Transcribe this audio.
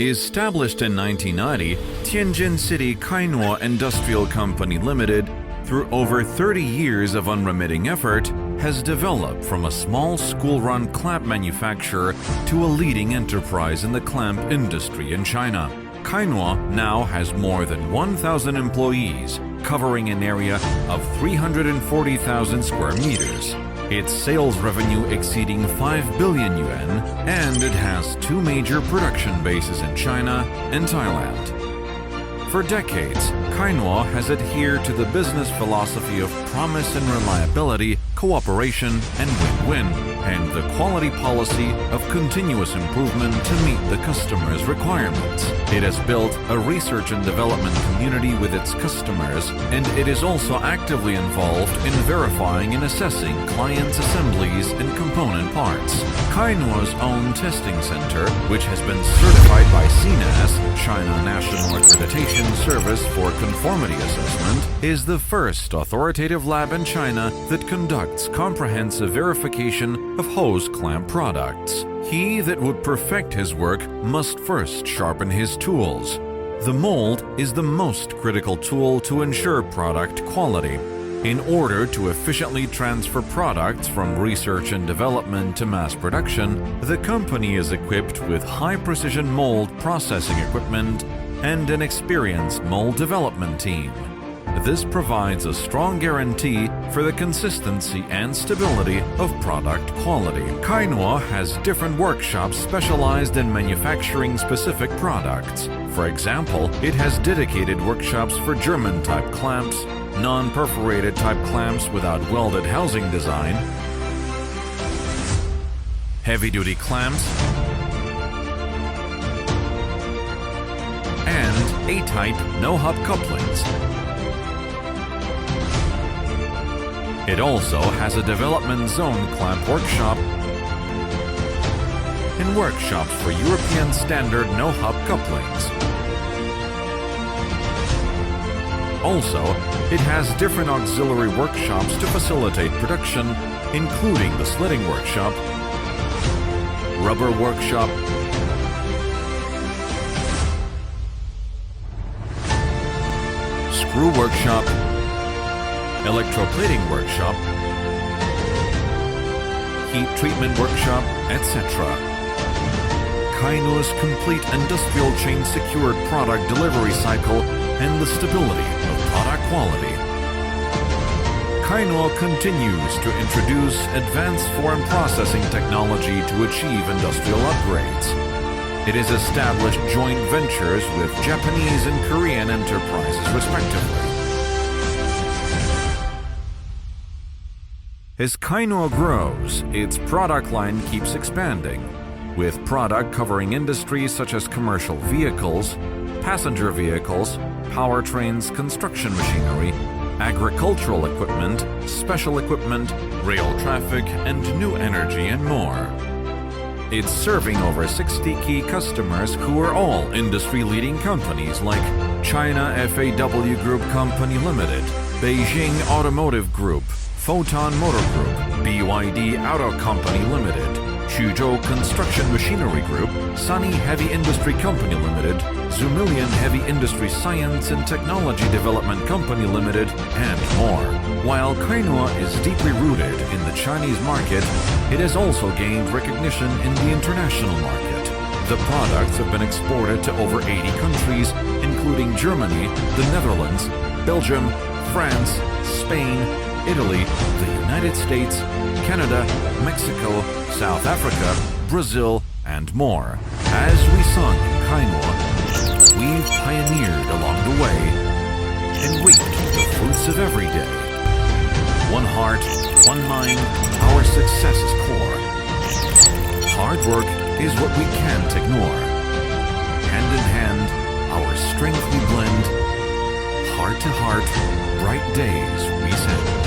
Established in 1990, Tianjin KAINUO Industrial Co Limited, through over 30 years of unremitting effort, has developed from a small school-run clamp manufacturer to a leading enterprise in the clamp industry in China. KAINUO now has more than 1,000 employees, covering an area of 340,000 square meters. Its sales revenue exceeding 5 billion yuan, and it has two major production bases in China and Thailand. For decades, KAINUO has adhered to the business philosophy of promise and reliability, cooperation and win-win, and the quality policy of continuous improvement to meet the customer's requirements. It has built a research and development community with its customers, and it is also actively involved in verifying and assessing clients' assemblies and component parts. KAINUO's own testing center, which has been certified by CNAS, China National Accreditation Service for Conformity Assessment, is the first authoritative lab in China that conducts comprehensive verification of hose clamp products. He that would perfect his work must first sharpen his tools. The mold is the most critical tool to ensure product quality. In order to efficiently transfer products from research and development to mass production, the company is equipped with high-precision mold processing equipment and an experienced mold development team. This provides a strong guarantee for the consistency and stability of product quality. KAINUO has different workshops specialized in manufacturing specific products. For example, it has dedicated workshops for German-type clamps, non-perforated type clamps without welded housing design, heavy-duty clamps, and A-type no-hub couplings. It also has a development zone clamp workshop and workshops for European standard no-hub couplings. Also, it has different auxiliary workshops to facilitate production, including the slitting workshop, rubber workshop, screw workshop, electroplating workshop, heat treatment workshop, etc. KAINUO's complete industrial chain secured product delivery cycle and the stability of product quality. KAINUO continues to introduce advanced form processing technology to achieve industrial upgrades. It has established joint ventures with Japanese and Korean enterprises respectively. As KAINUO grows, its product line keeps expanding, with product covering industries such as commercial vehicles, passenger vehicles, powertrains, construction machinery, agricultural equipment, special equipment, rail traffic, and new energy and more. It's serving over 60 key customers who are all industry-leading companies like China FAW Group Company Limited, Beijing Automotive Group, Photon Motor Group, BYD Auto Company Limited, Quzhou Construction Machinery Group, Sunny Heavy Industry Company Limited, Zumillion Heavy Industry Science and Technology Development Company Limited, and more. While KAINUO is deeply rooted in the Chinese market, it has also gained recognition in the international market. The products have been exported to over 80 countries, including Germany, the Netherlands, Belgium, France, Spain, Italy, the United States, Canada, Mexico, South Africa, Brazil, and more. As we sung in KAINUO, we've pioneered along the way and reaped the fruits of every day. One heart, one mind, our success is core. Hard work is what we can't ignore. Hand in hand, our strength we blend. Heart to heart, bright days we send.